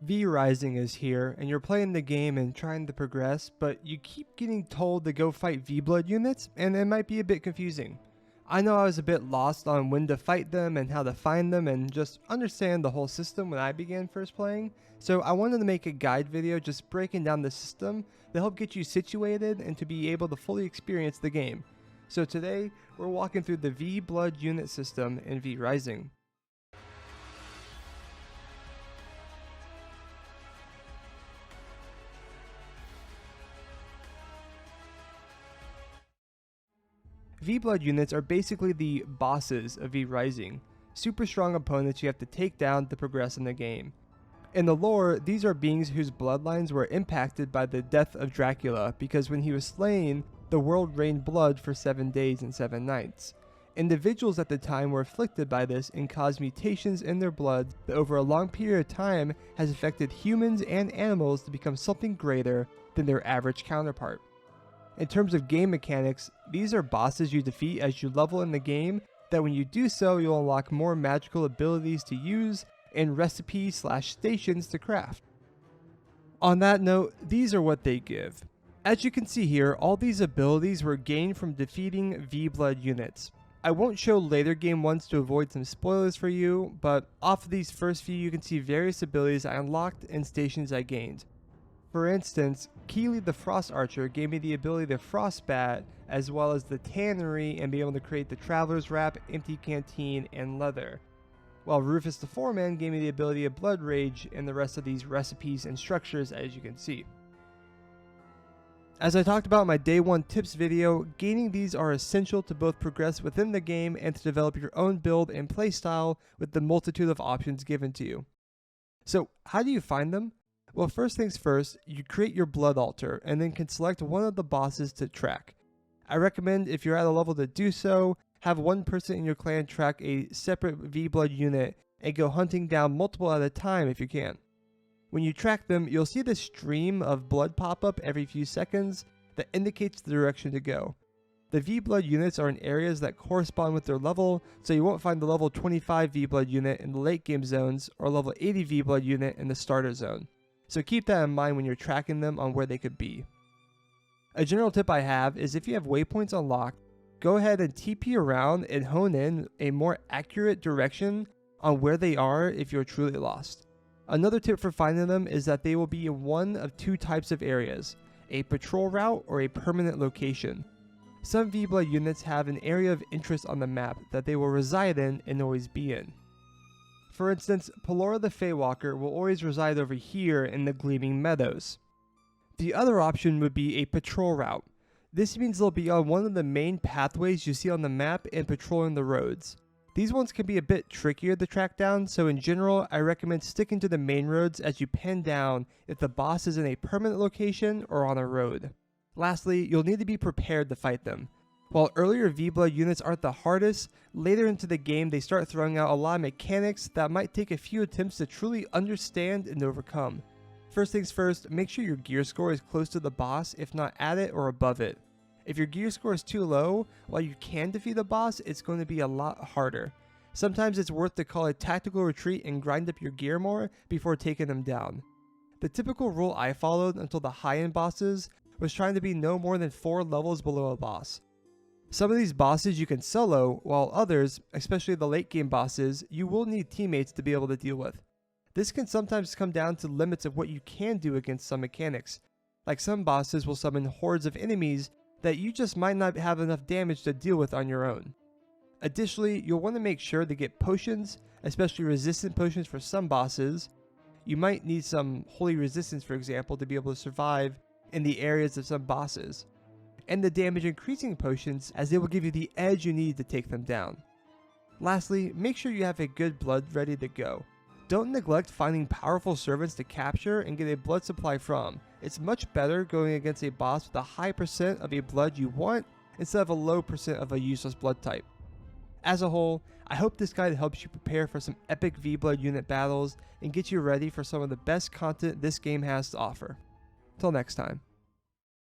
V Rising is here, and you're playing the game and trying to progress, but you keep getting told to go fight V-Blood units, and it might be a bit confusing. I know I was a bit lost on when to fight them and how to find them and just understand the whole system when I began first playing, so I wanted to make a guide video just breaking down the system to help get you situated and to be able to fully experience the game. So today, we're walking through the V-Blood unit system in V Rising. V-Blood units are basically the bosses of V Rising, super strong opponents you have to take down to progress in the game. In the lore, these are beings whose bloodlines were impacted by the death of Dracula because when he was slain, the world rained blood for 7 days and 7 nights. Individuals at the time were afflicted by this and caused mutations in their blood that over a long period of time has affected humans and animals to become something greater than their average counterpart. In terms of game mechanics, these are bosses you defeat as you level in the game that when you do so, you'll unlock more magical abilities to use and recipes/stations to craft. On that note, these are what they give. As you can see here, all these abilities were gained from defeating V-Blood units. I won't show later game ones to avoid some spoilers for you, but off of these first few you can see various abilities I unlocked and stations I gained. For instance, Keely the Frost Archer gave me the ability to Frostbat, as well as the Tannery and be able to create the Traveler's Wrap, Empty Canteen, and Leather. While Rufus the Foreman gave me the ability of Blood Rage and the rest of these recipes and structures as you can see. As I talked about in my day 1 tips video, gaining these are essential to both progress within the game and to develop your own build and playstyle with the multitude of options given to you. So how do you find them? Well, first things first, you create your blood altar and then can select one of the bosses to track. I recommend if you're at a level to do so, have one person in your clan track a separate V-Blood unit and go hunting down multiple at a time if you can. When you track them, you'll see this stream of blood pop up every few seconds that indicates the direction to go. The V-Blood units are in areas that correspond with their level, so you won't find the level 25 V-Blood unit in the late game zones or level 80 V-Blood unit in the starter zone. So keep that in mind when you're tracking them on where they could be. A general tip I have is if you have waypoints unlocked, go ahead and TP around and hone in a more accurate direction on where they are if you're truly lost. Another tip for finding them is that they will be in one of 2 types of areas, a patrol route or a permanent location. Some V-Blood units have an area of interest on the map that they will reside in and always be in. For instance, Pelora the Feywalker will always reside over here in the Gleaming Meadows. The other option would be a patrol route. This means they'll be on one of the main pathways you see on the map and patrolling the roads. These ones can be a bit trickier to track down, so in general, I recommend sticking to the main roads as you pin down if the boss is in a permanent location or on a road. Lastly, you'll need to be prepared to fight them. While earlier V-Blood units aren't the hardest, later into the game they start throwing out a lot of mechanics that might take a few attempts to truly understand and overcome. First things first, make sure your gear score is close to the boss, if not at it or above it. If your gear score is too low, while you can defeat the boss, it's going to be a lot harder. Sometimes it's worth to call a tactical retreat and grind up your gear more before taking them down. The typical rule I followed until the high-end bosses was trying to be no more than 4 levels below a boss. Some of these bosses you can solo, while others, especially the late game bosses, you will need teammates to be able to deal with. This can sometimes come down to limits of what you can do against some mechanics. Like some bosses will summon hordes of enemies that you just might not have enough damage to deal with on your own. Additionally, you'll want to make sure to get potions, especially resistant potions for some bosses. You might need some holy resistance, for example, to be able to survive in the areas of some bosses. And the damage increasing potions, as they will give you the edge you need to take them down. Lastly, make sure you have a good blood ready to go. Don't neglect finding powerful servants to capture and get a blood supply from. It's much better going against a boss with a high percent of a blood you want instead of a low percent of a useless blood type. As a whole, I hope this guide helps you prepare for some epic V-Blood unit battles and get you ready for some of the best content this game has to offer. Till next time.